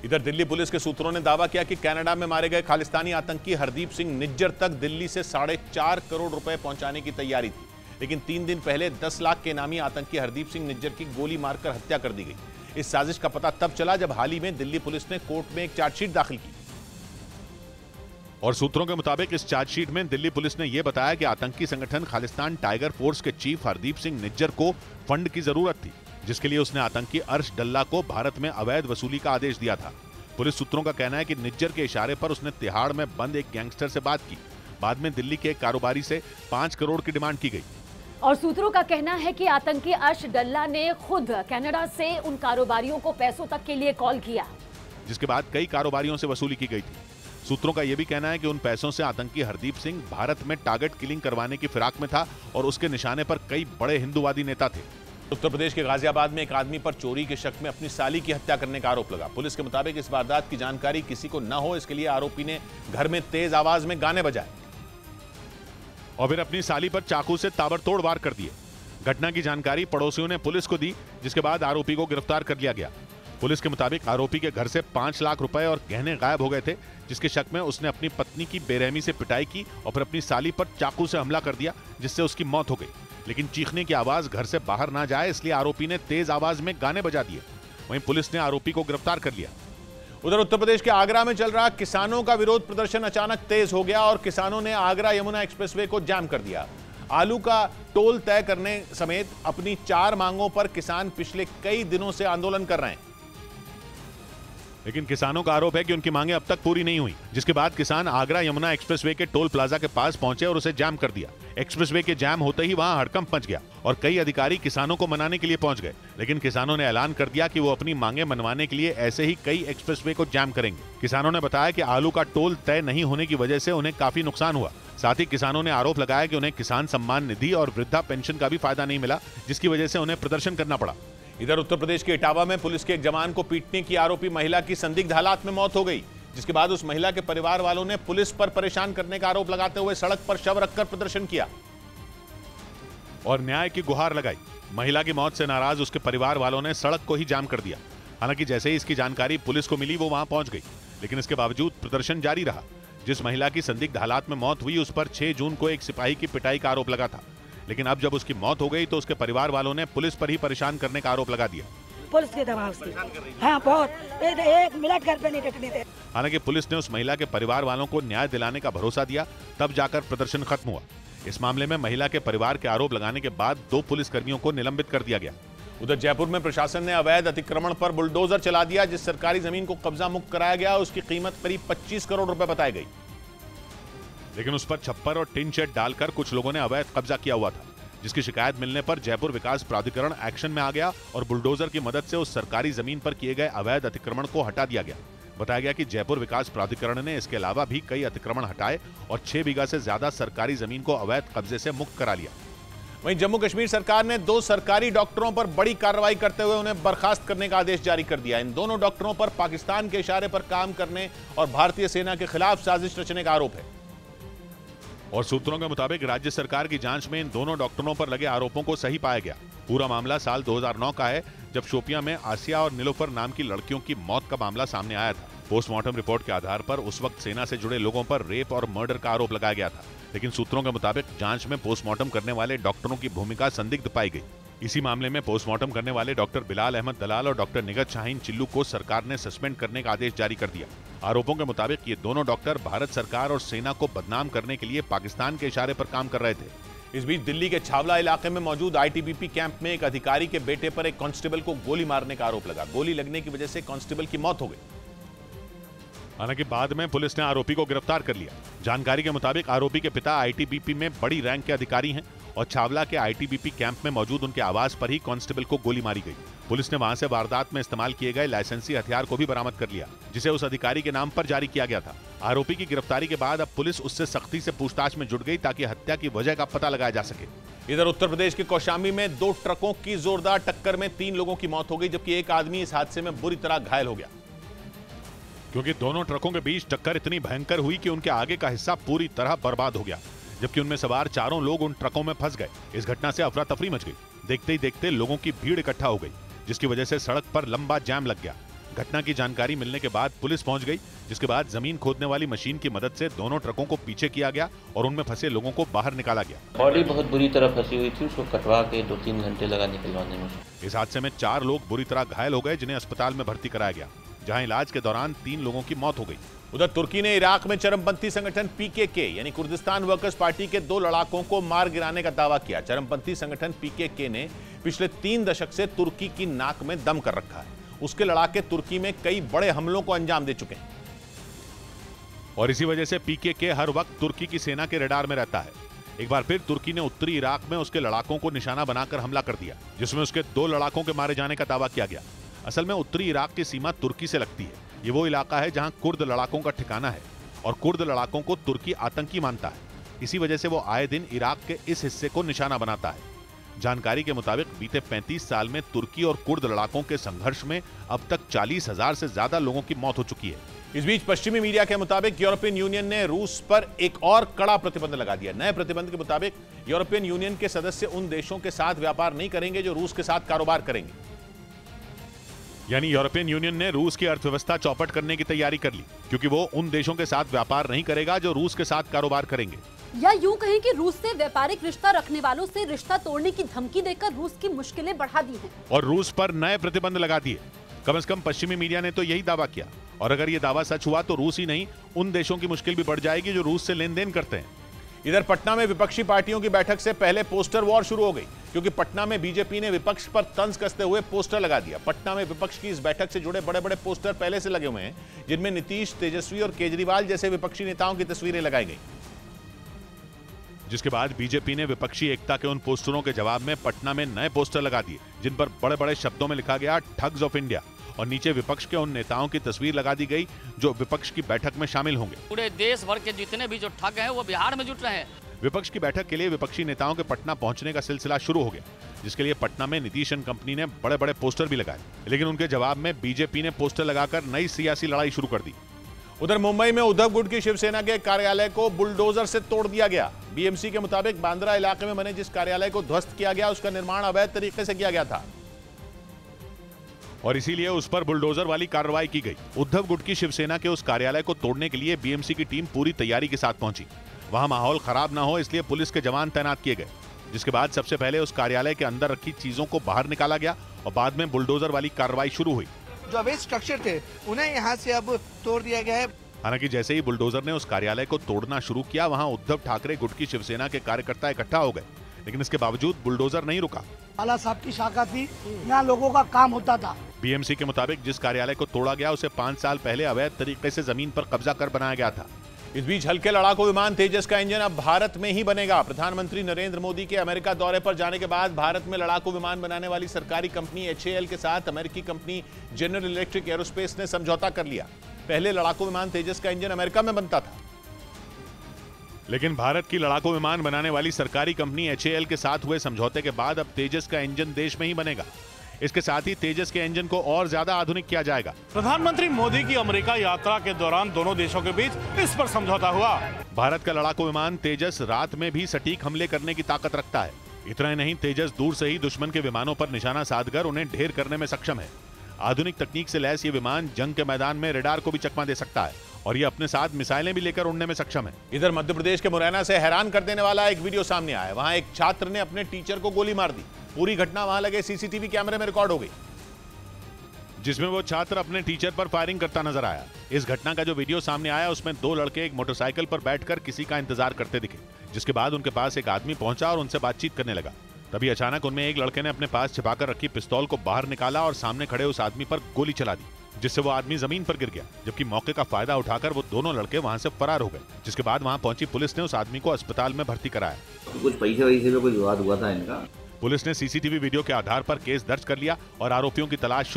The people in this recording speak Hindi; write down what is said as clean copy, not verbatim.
इधर दिल्ली पुलिस के सूत्रों ने दावा किया कि कनाडा में मारे गए खालिस्तानी आतंकी हरदीप सिंह निज्जर तक दिल्ली से 4.5 करोड़ रुपए पहुंचाने की तैयारी थी, लेकिन 3 दिन पहले 10 लाख के इनामी आतंकी हरदीप सिंह निज्जर की गोली मारकर हत्या कर दी गई। इस साजिश का पता तब चला जब हाल ही में दिल्ली पुलिस ने कोर्ट में एक चार्जशीट दाखिल की और सूत्रों के मुताबिक इस चार्जशीट में दिल्ली पुलिस ने यह बताया कि आतंकी संगठन खालिस्तान टाइगर फोर्स के चीफ हरदीप सिंह निज्जर को फंड की जरूरत थी, जिसके लिए उसने आतंकी अर्श डल्ला को भारत में अवैध वसूली का आदेश दिया था। पुलिस सूत्रों का कहना है कि निज्जर के इशारे पर उसने तिहाड़ में बंद एक गैंगस्टर से बात की। बाद में दिल्ली के एक कारोबारी से 5 करोड़ की डिमांड की गई और सूत्रों का कहना है कि आतंकी अर्श डल्ला ने खुद कनाडा से उन कारोबारियों को पैसों तक के लिए कॉल किया, जिसके बाद कई कारोबारियों से वसूली की गई थी। सूत्रों का यह भी कहना है कि उन पैसों से आतंकी हरदीप सिंह भारत में टारगेट किलिंग करवाने की फिराक में था और उसके निशाने पर कई बड़े हिंदूवादी नेता थे। उत्तर प्रदेश के गाजियाबाद में एक आदमी पर चोरी के शक में अपनी साली की हत्या करने का आरोप लगा। पुलिस के मुताबिक इस वारदात की जानकारी किसी को न हो, इसके लिए आरोपी ने घर में तेज आवाज में गाने बजाए और फिर अपनी साली पर चाकू से ताबड़तोड़ वार कर दिए। घटना की जानकारी पड़ोसियों ने पुलिस को दी, जिसके बाद आरोपी को गिरफ्तार कर लिया गया। पुलिस के मुताबिक आरोपी के घर से 5 लाख रुपए और गहने गायब हो गए थे, जिसके शक में उसने अपनी पत्नी की बेरहमी से पिटाई की और फिर अपनी साली पर चाकू से हमला कर दिया, जिससे उसकी मौत हो गई। लेकिन चीखने की आवाज घर से बाहर ना जाए, इसलिए आरोपी ने तेज आवाज में गाने बजा दिए। वहीं पुलिस ने आरोपी को गिरफ्तार कर लिया। उधर उत्तर प्रदेश के आगरा में चल रहा किसानों का विरोध प्रदर्शन अचानक तेज हो गया और किसानों ने आगरा यमुना एक्सप्रेसवे को जाम कर दिया। आलू का टोल तय करने समेत अपनी 4 मांगों पर किसान पिछले कई दिनों से आंदोलन कर रहे हैं, लेकिन किसानों का आरोप है कि उनकी मांगें अब तक पूरी नहीं हुई, जिसके बाद किसान आगरा यमुना एक्सप्रेसवे के टोल प्लाजा के पास पहुंचे और उसे जाम कर दिया। एक्सप्रेसवे के जाम होते ही वहां हड़कंप मच गया और कई अधिकारी किसानों को मनाने के लिए पहुंच गए, लेकिन किसानों ने ऐलान कर दिया कि वो अपनी मांगें मनवाने के लिए ऐसे ही कई एक्सप्रेसवे को जाम करेंगे। किसानों ने बताया कि आलू का टोल तय नहीं होने की वजह से उन्हें काफी नुकसान हुआ। साथ ही किसानों ने आरोप लगाया कि उन्हें किसान सम्मान निधि और वृद्धा पेंशन का भी फायदा नहीं मिला, जिसकी वजह से उन्हें प्रदर्शन करना पड़ा। इधर उत्तर प्रदेश के इटावा में पुलिस के एक जवान को पीटने की आरोपी महिला की संदिग्ध हालात में मौत हो गई, जिसके बाद उस महिला के परिवार वालों ने पुलिस पर परेशान करने का आरोप लगाते हुए सड़क पर शव रखकर प्रदर्शन किया और न्याय की गुहार लगाई। महिला की मौत से नाराज उसके परिवार वालों ने सड़क को ही जाम कर दिया। हालांकि जैसे ही इसकी जानकारी पुलिस को मिली, वो वहां पहुंच गई, लेकिन इसके बावजूद प्रदर्शन जारी रहा। जिस महिला की संदिग्ध हालात में मौत हुई, उस पर 6 जून को एक सिपाही की पिटाई का आरोप लगा था, लेकिन अब जब उसकी मौत हो गई तो उसके परिवार वालों ने पुलिस पर ही परेशान करने का आरोप लगा दिया। पुलिस के दबाव से हाँ, बहुत 1 मिनट घर पे नहीं टिकने थे। हालांकि पुलिस ने उस महिला के परिवार वालों को न्याय दिलाने का भरोसा दिया, तब जाकर प्रदर्शन खत्म हुआ। इस मामले में महिला के परिवार के आरोप लगाने के बाद 2 पुलिसकर्मियों को निलंबित कर दिया गया। उधर जयपुर में प्रशासन ने अवैध अतिक्रमण पर बुलडोजर चला दिया। जिस सरकारी जमीन को कब्जा मुक्त कराया गया, उसकी कीमत करीब 25 करोड़ रुपए बताई गई, लेकिन उस पर छप्पर और टिन शेड डालकर कुछ लोगों ने अवैध कब्जा किया हुआ था, जिसकी शिकायत मिलने पर जयपुर विकास प्राधिकरण एक्शन में आ गया और बुलडोजर की मदद से उस सरकारी जमीन पर किए गए अवैध अतिक्रमण को हटा दिया गया। बताया गया कि जयपुर विकास प्राधिकरण ने इसके अलावा भी कई अतिक्रमण हटाए और 6 बीघा से ज्यादा सरकारी जमीन को अवैध कब्जे से मुक्त करा लिया। वहीं जम्मू कश्मीर सरकार ने 2 सरकारी डॉक्टरों पर बड़ी कार्रवाई करते हुए उन्हें बर्खास्त करने का आदेश जारी कर दिया। इन दोनों डॉक्टरों पर पाकिस्तान के इशारे पर काम करने और भारतीय सेना के खिलाफ साजिश रचने का आरोप है और सूत्रों के मुताबिक राज्य सरकार की जांच में इन दोनों डॉक्टरों पर लगे आरोपों को सही पाया गया। पूरा मामला साल 2009 का है, जब शोपियां में आसिया और नीलोफर नाम की लड़कियों की मौत का मामला सामने आया था। पोस्टमार्टम रिपोर्ट के आधार पर उस वक्त सेना से जुड़े लोगों पर रेप और मर्डर का आरोप लगाया गया था, लेकिन सूत्रों के मुताबिक जांच में पोस्टमार्टम करने वाले डॉक्टरों की भूमिका संदिग्ध पाई गई। इसी मामले में पोस्टमार्टम करने वाले डॉक्टर बिलाल अहमद दलाल और डॉक्टर निगत शाहीन चिल्लू को सरकार ने सस्पेंड करने का आदेश जारी कर दिया। आरोपों के मुताबिक ये दोनों डॉक्टर भारत सरकार और सेना को बदनाम करने के लिए पाकिस्तान के इशारे पर काम कर रहे थे। इस बीच दिल्ली के छावला इलाके में मौजूद आईटीबीपी कैंप में एक अधिकारी के बेटे पर एक कांस्टेबल को गोली मारने का आरोप लगा। गोली लगने की वजह से कांस्टेबल की मौत हो गई। हालांकि बाद में पुलिस ने आरोपी को गिरफ्तार कर लिया। जानकारी के मुताबिक आरोपी के पिता आईटीबीपी में बड़ी रैंक के अधिकारी हैं और छावला के आईटीबीपी कैंप में मौजूद उनके आवास पर ही कांस्टेबल को गोली मारी गई। पुलिस ने वहां से वारदात में इस्तेमाल किए गए लाइसेंसी हथियार को भी बरामद कर लिया, जिसे उस अधिकारी के नाम पर जारी किया गया था। आरोपी की गिरफ्तारी के बाद अब पुलिस उससे सख्ती से पूछताछ में जुट गई ताकि हत्या की वजह का पता लगाया जा सके। इधर उत्तर प्रदेश के कौशाम्बी में 2 ट्रकों की जोरदार टक्कर में 3 लोगों की मौत हो गई, जबकि एक आदमी इस हादसे में बुरी तरह घायल हो गया, क्योंकि दोनों ट्रकों के बीच टक्कर इतनी भयंकर हुई कि उनके आगे का हिस्सा पूरी तरह बर्बाद हो गया, जबकि उनमें सवार 4 लोग उन ट्रकों में फंस गए। इस घटना से अफरा तफरी मच गई। देखते ही देखते लोगों की भीड़ इकट्ठा हो गई, जिसकी वजह से सड़क पर लंबा जाम लग गया। घटना की जानकारी मिलने के बाद पुलिस पहुंच गई, जिसके बाद जमीन खोदने वाली मशीन की मदद से दोनों ट्रकों को पीछे किया गया और उनमें फंसे लोगों को बाहर निकाला गया। बॉडी बहुत बुरी तरह फंसी हुई थी, उसको कटवा के 2-3 घंटे लगा निकलवाने में। इस हादसे में 4 लोग बुरी तरह घायल हो गए, जिन्हें अस्पताल में भर्ती कराया गया, जहां इलाज के दौरान 3 लोगों की मौत हो गई। उधर तुर्की ने इराक में चरमपंथी संगठन पीकेके यानी कुर्दिस्तान वर्कर्स पार्टी के 2 लड़ाकों को मार गिराने का दावा किया। चरमपंथी संगठन पीकेके ने पिछले 3 दशक से तुर्की की नाक में दम कर रखा है। उसके लड़ाके तुर्की में कई बड़े हमलों को अंजाम दे चुके हैं और इसी वजह से पीकेके हर वक्त तुर्की की सेना के रडार में रहता है। एक बार फिर तुर्की ने उत्तरी इराक में उसके लड़ाकों को निशाना बनाकर हमला कर दिया, जिसमें उसके 2 लड़ाकों के मारे जाने का दावा किया गया। असल में उत्तरी इराक की सीमा तुर्की से लगती है। ये वो इलाका है जहां कुर्द लड़ाकों का ठिकाना है और कुर्द लड़ाकों को तुर्की आतंकी मानता है। इसी वजह से वो आए दिन इराक के इस हिस्से को निशाना बनाता है। जानकारी के मुताबिक बीते 35 साल में तुर्की और कुर्द लड़ाकों के संघर्ष में अब तक 40,000 से ज्यादा लोगों की मौत हो चुकी है। इस बीच पश्चिमी मीडिया के मुताबिक यूरोपियन यूनियन ने रूस पर एक और कड़ा प्रतिबंध लगा दिया। नए प्रतिबंध के मुताबिक यूरोपियन यूनियन के सदस्य उन देशों के साथ व्यापार नहीं करेंगे जो रूस के साथ कारोबार करेंगे। यानी यूरोपियन यूनियन ने रूस की अर्थव्यवस्था चौपट करने की तैयारी कर ली, क्योंकि वो उन देशों के साथ व्यापार नहीं करेगा जो रूस के साथ कारोबार करेंगे। या यूं कहें कि रूस से व्यापारिक रिश्ता रखने वालों से रिश्ता तोड़ने की धमकी देकर रूस की मुश्किलें बढ़ा दी हैं और रूस पर नए प्रतिबंध लगा दिए। कम से कम पश्चिमी मीडिया ने तो यही दावा किया और अगर ये दावा सच हुआ तो रूस ही नहीं, उन देशों की मुश्किल भी बढ़ जाएगी जो रूस से लेन देन करते हैं। इधर पटना में विपक्षी पार्टियों की बैठक से पहले पोस्टर वॉर शुरू हो गई, क्योंकि पटना में बीजेपी ने विपक्ष पर तंज कसते हुए पोस्टर लगा दिया। पटना में विपक्ष की इस बैठक से जुड़े बड़े बड़े पोस्टर पहले से लगे हुए हैं, जिनमें नीतीश, तेजस्वी और केजरीवाल जैसे विपक्षी नेताओं की तस्वीरें लगाई गई। जिसके बाद बीजेपी ने विपक्षी एकता के उन पोस्टरों के जवाब में पटना में नए पोस्टर लगा दिए, जिन पर बड़े बड़े शब्दों में लिखा गया ठग्स ऑफ इंडिया और नीचे विपक्ष के उन नेताओं की तस्वीर लगा दी गई जो विपक्ष की बैठक में शामिल होंगे। पूरे देश भर के जितने भी जो ठग हैं वो बिहार में जुट रहे हैं। विपक्ष की बैठक के लिए विपक्षी नेताओं के पटना पहुंचने का सिलसिला शुरू हो गया, जिसके लिए पटना में नीतीश एंड कंपनी ने बड़े बड़े पोस्टर भी लगाए, लेकिन उनके जवाब में बीजेपी ने पोस्टर लगाकर नई सियासी लड़ाई शुरू कर दी। उधर मुंबई में उद्धव गुट की शिवसेना के कार्यालय को बुलडोजर से तोड़ दिया गया। बीएमसी के मुताबिक बांद्रा इलाके में बने जिस कार्यालय को ध्वस्त किया गया, उसका निर्माण अवैध तरीके से किया गया था और इसीलिए उस पर बुलडोजर वाली कार्रवाई की गई। उद्धव गुट की शिवसेना के उस कार्यालय को तोड़ने के लिए बीएमसी की टीम पूरी तैयारी के साथ पहुंची। वहां माहौल खराब ना हो इसलिए पुलिस के जवान तैनात किए गए, जिसके बाद सबसे पहले उस कार्यालय के अंदर रखी चीजों को बाहर निकाला गया और बाद में बुलडोजर वाली कार्रवाई शुरू हुई। जो अवैध स्ट्रक्चर थे उन्हें यहाँ से अब तोड़ दिया गया है। हालांकि जैसे ही बुलडोजर ने उस कार्यालय को तोड़ना शुरू किया, वहां उद्धव ठाकरे गुट की शिवसेना के कार्यकर्ता इकट्ठा हो गए, लेकिन इसके बावजूद बुलडोजर नहीं रुका। आला साहब की शाखा थी, यहाँ लोगों का काम होता था। बीएमसी के मुताबिक जिस कार्यालय को तोड़ा गया उसे 5 साल पहले अवैध तरीके से जमीन पर कब्जा कर बनाया गया था। इस बीच हल्के लड़ाकू विमान तेजस का इंजन अब भारत में ही बनेगा। प्रधानमंत्री नरेंद्र मोदी के अमेरिका दौरे पर जाने के बाद भारत में लड़ाकू विमान बनाने वाली सरकारी कंपनी HAL के साथ अमेरिकी कंपनी जनरल इलेक्ट्रिक एरोस्पेस ने समझौता कर लिया। पहले लड़ाकू विमान तेजस का इंजन अमेरिका में बनता था, लेकिन भारत की लड़ाकू विमान बनाने वाली सरकारी कंपनी HAL के साथ हुए समझौते के बाद अब तेजस का इंजन देश में ही बनेगा। इसके साथ ही तेजस के इंजन को और ज्यादा आधुनिक किया जाएगा। प्रधानमंत्री मोदी की अमेरिका यात्रा के दौरान दोनों देशों के बीच इस पर समझौता हुआ। भारत का लड़ाकू विमान तेजस रात में भी सटीक हमले करने की ताकत रखता है। इतना ही नहीं, तेजस दूर से ही दुश्मन के विमानों पर निशाना साधकर उन्हें ढेर करने में सक्षम है। आधुनिक तकनीक से लैस ये विमान जंग के मैदान में रडार को भी चकमा दे सकता है और ये अपने साथ मिसाइलें भी लेकर उड़ने में सक्षम है। इधर मध्य प्रदेश के मुरैना से हैरान कर देने वाला एक वीडियो सामने आया। वहां एक छात्र ने अपने टीचर को गोली मार दी। पूरी घटना वहां लगे सीसीटीवी कैमरे में रिकॉर्ड हो गई, जिसमें वो छात्र अपने टीचर पर फायरिंग करता नजर आया। इस घटना का जो वीडियो सामने आया उसमें 2 लड़के एक मोटरसाइकिल पर बैठकर किसी का इंतजार करते दिखे, जिसके बाद उनके पास एक आदमी पहुंचा और उनसे बातचीत करने लगा। तभी अचानक उनमें एक लड़के ने अपने पास छिपाकर रखी पिस्तौल को बाहर निकाला और सामने खड़े उस आदमी पर गोली चला दी, जिससे वो आदमी जमीन पर गिर गया। जबकि मौके का फायदा उठाकर वो दोनों लड़के वहां से फरार हो गए, जिसके बाद वहां पहुंची पुलिस ने उस आदमी को अस्पताल में भर्ती कराया। कुछ पैसे वैसे में कोई विवाद हुआ था इनका। पुलिस ने सीसीटीवी वीडियो के आधार पर केस दर्ज कर लिया और आरोपियों की तलाश शुरू